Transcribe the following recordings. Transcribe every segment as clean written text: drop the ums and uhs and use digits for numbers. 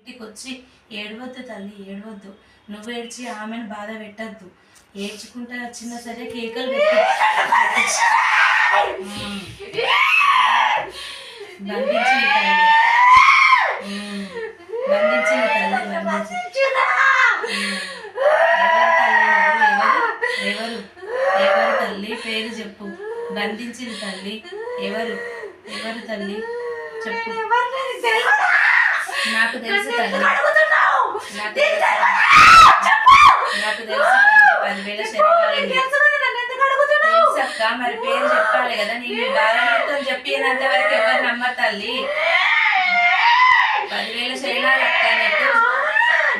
ఇంటికి వచ్చి ఏడవద్దు తల్లి, ఏడవద్దు. నువ్వు ఏడ్చి ఆమెను బాధ పెట్టద్దు. ఏడ్చుకుంటా వచ్చినా సరే కేకలు పెట్టి బంధించింది తల్లి, బంధించింది తల్లి, బంధించి ఎవరు ఎవరు తల్లి పేరు చెప్పు. బంధించింది తల్లి ఎవరు ఎవరు తల్లి చెప్పు. నాకు తెలుసు తల్లి, నాకు తెలుసు 10,000 శరీరాలు తెలుసక్క. మరి పేరు చెప్పాలి కదా. నేను బాధతో చెప్పినంత వరకు ఎవరు నమ్మరు తల్లి. 10,000 శరీరాలు అక్క.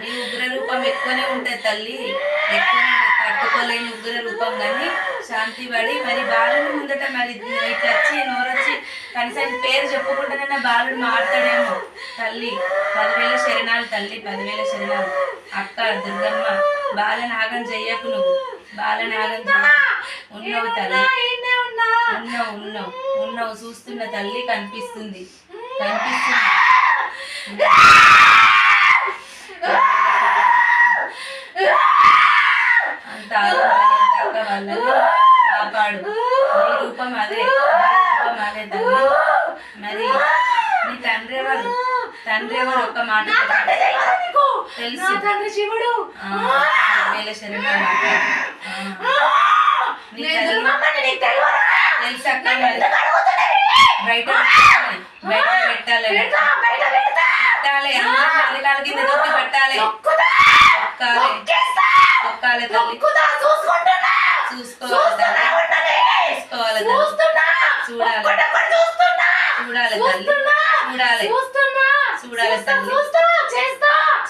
నీ ఉగ్ర రూపం ఎక్కువనే ఉంటుంది తల్లి, ఎక్కువ తట్టుకోలేని ఉగ్ర రూపం. కానీ శాంతి పడి మరి బాలుని ముందట మరి ఇట్లా వచ్చి నోరొచ్చి కనీసం పేరు చెప్పుకుంటానన్న బాలుడు మాట్లాడేమో తల్లి. 10,000 శరణాలు తల్లి, 10,000 శరణాలు. అక్క దుర్గమ్మ, బాలనాగం చెయ్యకు నువ్వు, బాలనాగం ఉన్నావు తల్లి, ఉన్నావు ఉన్నావు ఉన్నావు. చూస్తున్న తల్లి, కనిపిస్తుంది కనిపిస్తుంది. అంత వాళ్ళని కాపాడు. నీ రూపం అదే, రూపం అదే తల్లి. మరి నీ తండ్రి ఎవరు? తండ్రి ఎవరు? ఒక్క మాట తెలుసు. తండ్రి శివుడు. 10,000 శరీరాలు తెలుసక్క. బయట బయట పెట్టాలి, పెట్టాలి. అందరి కింద దొక్కి పెట్టాలి, ఒక్కాలి ఒక్కాలి తల్లి. చూసుకోవాలి తల్లి, చూసుకోవాలి తల్లి, చూడాలి చూడాలి తల్లి, చూడాలి చూడాలి తల్లి,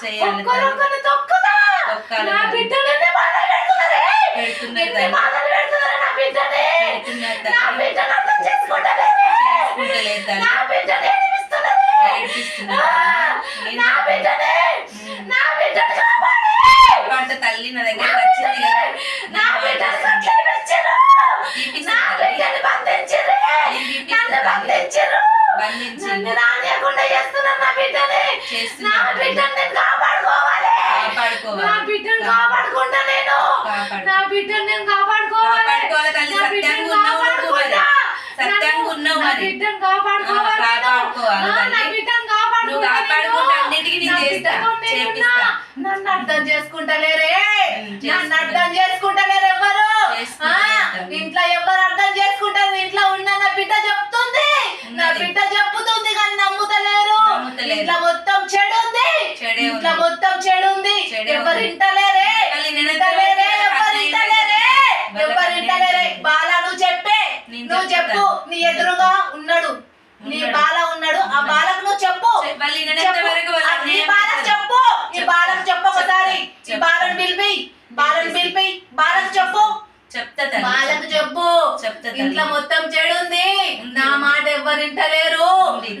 చేయాలి తల్లి. తొక్కాలి పెడుతున్నారు పంట తల్లి. నా దగ్గర వచ్చింది నన్ను అర్థం చేసుకుంటలేరే, నన్ను అర్థం చేసుకుంటలేరు ఎవరు. ఇంట్లో ఎవరు అర్థం చేసుకుంటారు? ఇంట్లో ఉన్న నా బిడ్డ చెప్తుంది, నా బిడ్డ చెప్పుతుంది కానీ నమ్ముతలేరు. ఇంట్లో మొత్తం చెడు ఉంది, ఇంట్లో మొత్తం చెడు ఉంది. ఎవరు ఇంటలేరే, ఎవరు ఇంటలేరే. బాల నువ్వు చెప్పే, నువ్వు చెప్పు. నీ ఎదురుగా ఉన్నాడు, నీ బాల ఉన్నాడు. ఆ బాలకు నువ్వు చెప్పు, నీ బాలకు చెప్పు, ఈ బాలకు చెప్పు. ఒకసారి ఈ బాలను పిలిపి, బాలను పిలిపి బాలకు చెప్పు, బాలకు చెప్పు. ఇంట్లో మొత్తం చెడు ఉంది, నా మాట ఎవ్వరు వింటలేరు.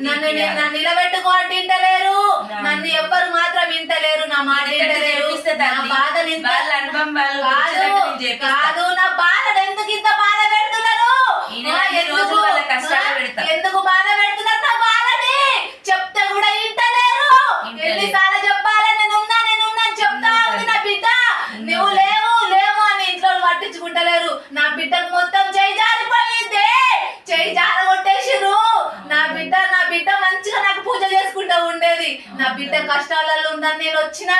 నన్ను నిలబెట్టుకో అంటే వింటలేరు, నన్ను ఎవ్వరు మాత్రం వింటలేరు, నా మాట వింటలేరు. నా బాధ కాదు, నా బాధ ఎందుకు ఇంత బాధ పెడుతున్నారు? ఎందుకు బాధ పెడుతున్నారు నా బాధని? చెప్తే కూడా వింటలేరు. ఎన్నిసార్లు చెప్పాలి? నేనున్నా చెప్తా ఉంది నా బిడ్డ. నువ్వు లేవు లేవు అని ఇంట్లో పట్టించుకుంటలేరు. నా బిడ్డకు మొత్తం చేయి జారిపోయింది, చేయి జారగొట్టేసిరు. నా బిడ్డ మంచిగా నాకు పూజ చేసుకుంటూ ఉండేది. నా బిడ్డ కష్టాలలో ఉందని నేను వచ్చినా